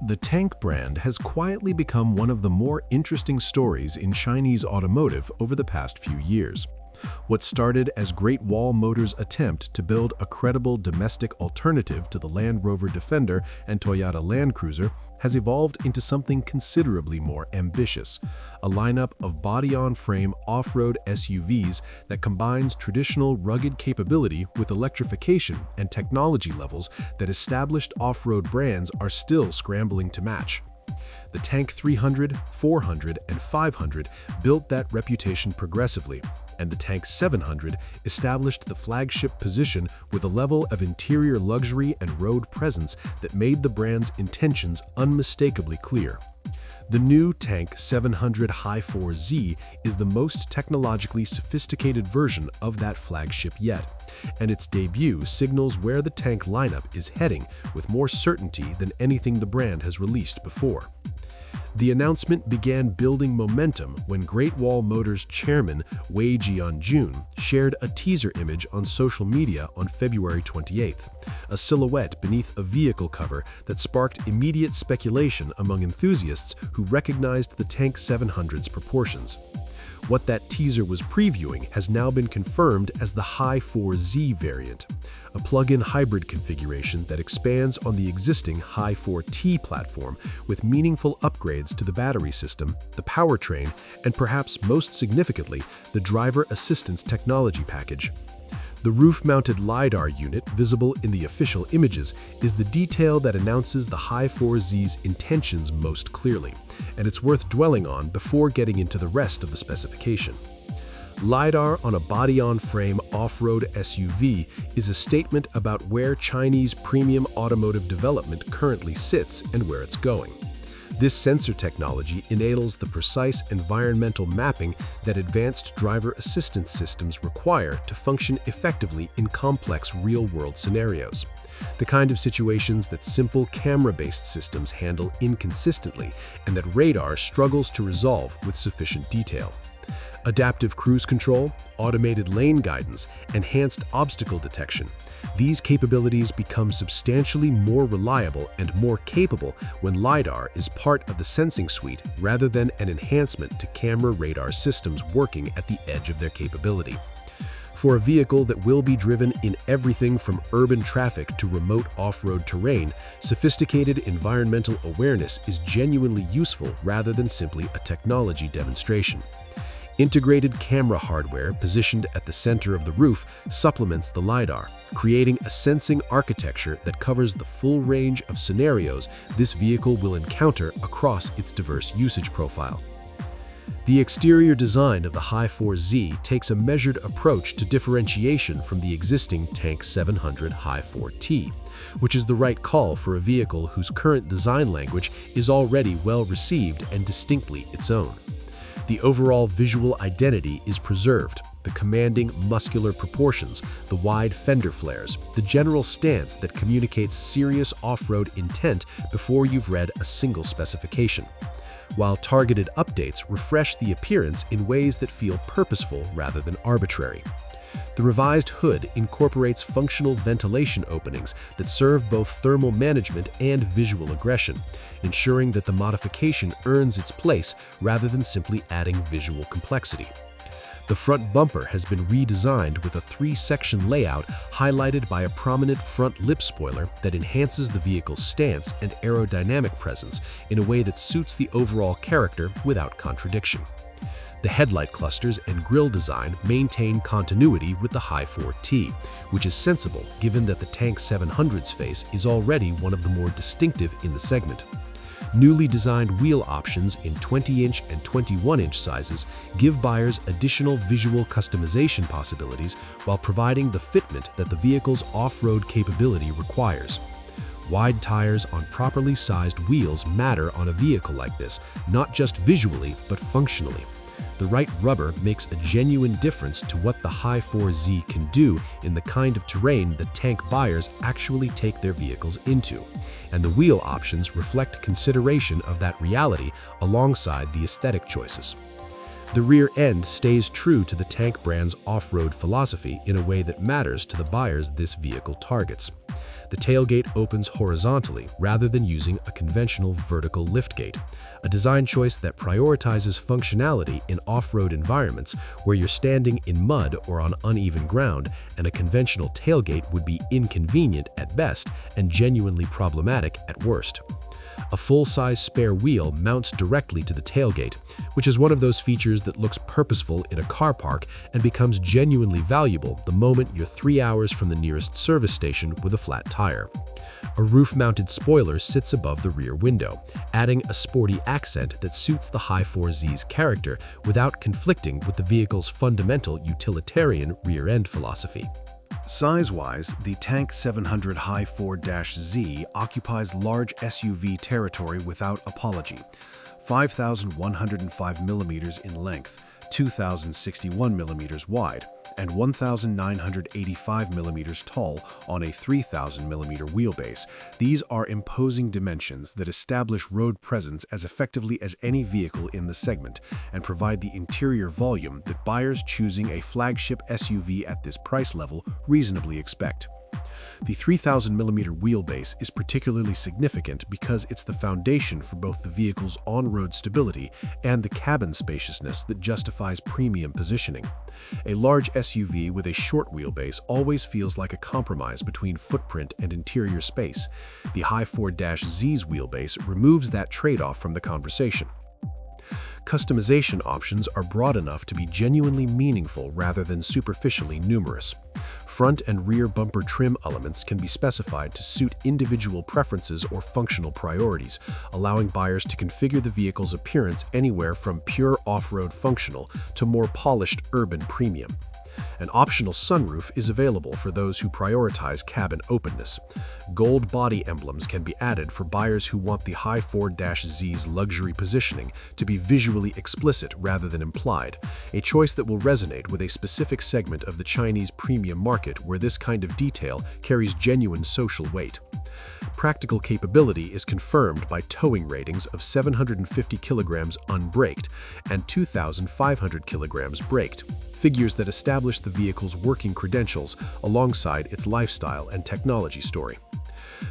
The Tank brand has quietly become one of the more interesting stories in Chinese automotive over the past few years. What started as Great Wall Motors' attempt to build a credible domestic alternative to the Land Rover Defender and Toyota Land Cruiser has evolved into something considerably more ambitious, a lineup of body-on-frame off-road SUVs that combines traditional rugged capability with electrification and technology levels that established off-road brands are still scrambling to match. The Tank 300, 400, and 500 built that reputation progressively, and the Tank 700 established the flagship position with a level of interior luxury and road presence that made the brand's intentions unmistakably clear. The new Tank 700 Hi4-Z is the most technologically sophisticated version of that flagship yet, and its debut signals where the Tank lineup is heading with more certainty than anything the brand has released before. The announcement began building momentum when Great Wall Motors chairman Wei Jianjun shared a teaser image on social media on February 28th, a silhouette beneath a vehicle cover that sparked immediate speculation among enthusiasts who recognized the Tank 700's proportions. What that teaser was previewing has now been confirmed as the Hi4-Z variant, a plug-in hybrid configuration that expands on the existing Hi4-T platform with meaningful upgrades to the battery system, the powertrain, and perhaps most significantly, the driver assistance technology package. The roof-mounted LiDAR unit visible in the official images is the detail that announces the Hi4-Z's intentions most clearly, and it's worth dwelling on before getting into the rest of the specification. LiDAR on a body-on-frame off-road SUV is a statement about where Chinese premium automotive development currently sits and where it's going. This sensor technology enables the precise environmental mapping that advanced driver assistance systems require to function effectively in complex real-world scenarios, the kind of situations that simple camera-based systems handle inconsistently and that radar struggles to resolve with sufficient detail. Adaptive cruise control, automated lane guidance, enhanced obstacle detection. These capabilities become substantially more reliable and more capable when LiDAR is part of the sensing suite rather than an enhancement to camera radar systems working at the edge of their capability. For a vehicle that will be driven in everything from urban traffic to remote off-road terrain, sophisticated environmental awareness is genuinely useful rather than simply a technology demonstration. Integrated camera hardware positioned at the center of the roof supplements the LiDAR, creating a sensing architecture that covers the full range of scenarios this vehicle will encounter across its diverse usage profile. The exterior design of the Hi4-Z takes a measured approach to differentiation from the existing Tank 700 Hi4-T, which is the right call for a vehicle whose current design language is already well received and distinctly its own. The overall visual identity is preserved, the commanding muscular proportions, the wide fender flares, the general stance that communicates serious off-road intent before you've read a single specification, while targeted updates refresh the appearance in ways that feel purposeful rather than arbitrary. The revised hood incorporates functional ventilation openings that serve both thermal management and visual aggression, ensuring that the modification earns its place rather than simply adding visual complexity. The front bumper has been redesigned with a three-section layout highlighted by a prominent front lip spoiler that enhances the vehicle's stance and aerodynamic presence in a way that suits the overall character without contradiction. The headlight clusters and grille design maintain continuity with the Hi4-T, which is sensible given that the Tank 700's face is already one of the more distinctive in the segment. Newly designed wheel options in 20-inch and 21-inch sizes give buyers additional visual customization possibilities while providing the fitment that the vehicle's off-road capability requires. Wide tires on properly sized wheels matter on a vehicle like this, not just visually but functionally. The right rubber makes a genuine difference to what the Hi4-Z can do in the kind of terrain that Tank buyers actually take their vehicles into, and the wheel options reflect consideration of that reality alongside the aesthetic choices. The rear end stays true to the Tank brand's off-road philosophy in a way that matters to the buyers this vehicle targets. The tailgate opens horizontally rather than using a conventional vertical liftgate, a design choice that prioritizes functionality in off-road environments where you're standing in mud or on uneven ground, and a conventional tailgate would be inconvenient at best and genuinely problematic at worst. A full-size spare wheel mounts directly to the tailgate, which is one of those features that looks purposeful in a car park and becomes genuinely valuable the moment you're 3 hours from the nearest service station with a flat tire. A roof-mounted spoiler sits above the rear window, adding a sporty accent that suits the Hi4-Z's character without conflicting with the vehicle's fundamental utilitarian rear-end philosophy. Size-wise, the Tank 700 Hi4-Z occupies large SUV territory without apology. 5,105 mm in length, 2,061 mm wide, and 1,985 mm tall on a 3,000 mm wheelbase. These are imposing dimensions that establish road presence as effectively as any vehicle in the segment and provide the interior volume that buyers choosing a flagship SUV at this price level reasonably expect. The 3,000 mm wheelbase is particularly significant because it's the foundation for both the vehicle's on-road stability and the cabin spaciousness that justifies premium positioning. A large SUV with a short wheelbase always feels like a compromise between footprint and interior space. The Hi4-Z's wheelbase removes that trade-off from the conversation. Customization options are broad enough to be genuinely meaningful rather than superficially numerous. Front and rear bumper trim elements can be specified to suit individual preferences or functional priorities, allowing buyers to configure the vehicle's appearance anywhere from pure off-road functional to more polished urban premium. An optional sunroof is available for those who prioritize cabin openness. Gold body emblems can be added for buyers who want the Hi4-Z's luxury positioning to be visually explicit rather than implied, a choice that will resonate with a specific segment of the Chinese premium market where this kind of detail carries genuine social weight. Practical capability is confirmed by towing ratings of 750 kilograms unbraked and 2,500 kilograms braked, figures that establish the vehicle's working credentials alongside its lifestyle and technology story.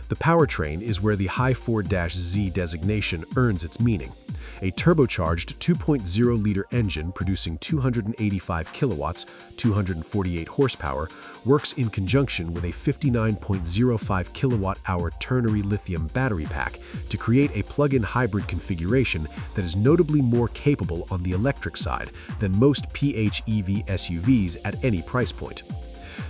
The powertrain is where the Hi4-Z designation earns its meaning. A turbocharged 2.0-liter engine producing 285 kilowatts, 248 horsepower, works in conjunction with a 59.05 kilowatt-hour ternary lithium battery pack to create a plug-in hybrid configuration that is notably more capable on the electric side than most PHEV SUVs at any price point.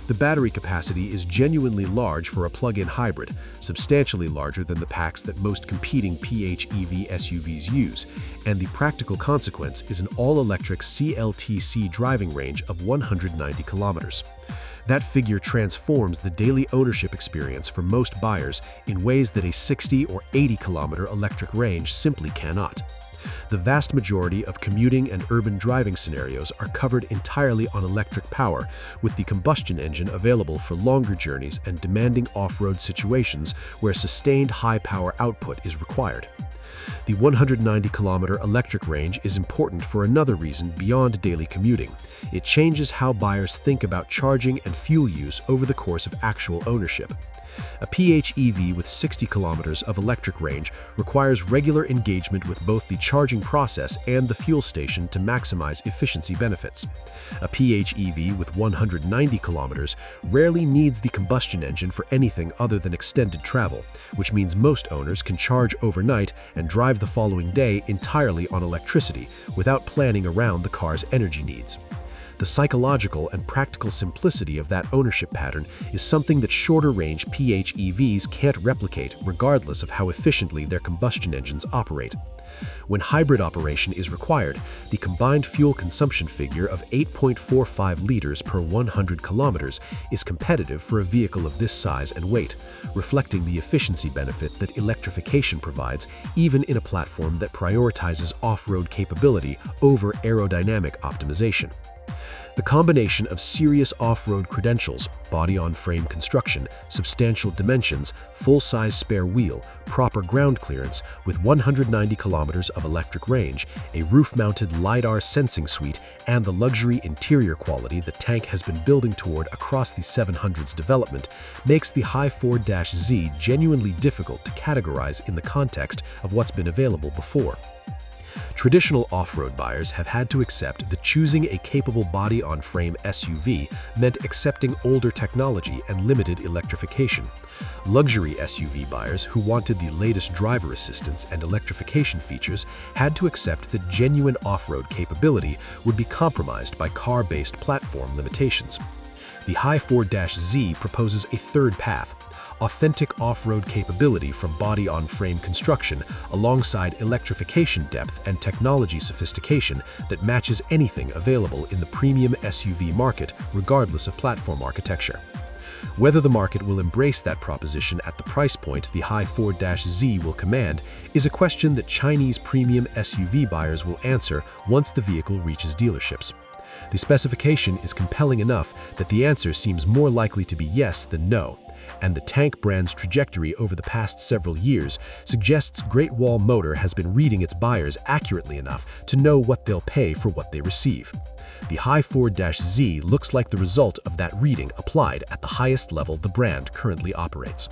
The battery capacity is genuinely large for a plug-in hybrid, substantially larger than the packs that most competing PHEV SUVs use, and the practical consequence is an all-electric CLTC driving range of 190 kilometers. That figure transforms the daily ownership experience for most buyers in ways that a 60 or 80-kilometer electric range simply cannot. The vast majority of commuting and urban driving scenarios are covered entirely on electric power, with the combustion engine available for longer journeys and demanding off-road situations where sustained high-power output is required. The 190-kilometer electric range is important for another reason beyond daily commuting. It changes how buyers think about charging and fuel use over the course of actual ownership. A PHEV with 60 kilometers of electric range requires regular engagement with both the charging process and the fuel station to maximize efficiency benefits. A PHEV with 190 kilometers rarely needs the combustion engine for anything other than extended travel, which means most owners can charge overnight and drive the following day entirely on electricity without planning around the car's energy needs. The psychological and practical simplicity of that ownership pattern is something that shorter-range PHEVs can't replicate regardless of how efficiently their combustion engines operate. When hybrid operation is required, the combined fuel consumption figure of 8.45 liters per 100 kilometers is competitive for a vehicle of this size and weight, reflecting the efficiency benefit that electrification provides even in a platform that prioritizes off-road capability over aerodynamic optimization. The combination of serious off-road credentials, body-on-frame construction, substantial dimensions, full-size spare wheel, proper ground clearance, with 190 kilometers of electric range, a roof-mounted LiDAR sensing suite, and the luxury interior quality the Tank has been building toward across the 700's development makes the Hi4-Z genuinely difficult to categorize in the context of what's been available before. Traditional off-road buyers have had to accept that choosing a capable body-on-frame SUV meant accepting older technology and limited electrification. Luxury SUV buyers who wanted the latest driver assistance and electrification features had to accept that genuine off-road capability would be compromised by car-based platform limitations. The Hi4-Z proposes a third path: authentic off-road capability from body-on-frame construction alongside electrification depth and technology sophistication that matches anything available in the premium SUV market, regardless of platform architecture. Whether the market will embrace that proposition at the price point the Hi4-Z will command is a question that Chinese premium SUV buyers will answer once the vehicle reaches dealerships. The specification is compelling enough that the answer seems more likely to be yes than no, and the Tank brand's trajectory over the past several years suggests Great Wall Motor has been reading its buyers accurately enough to know what they'll pay for what they receive. The Hi4-Z looks like the result of that reading applied at the highest level the brand currently operates.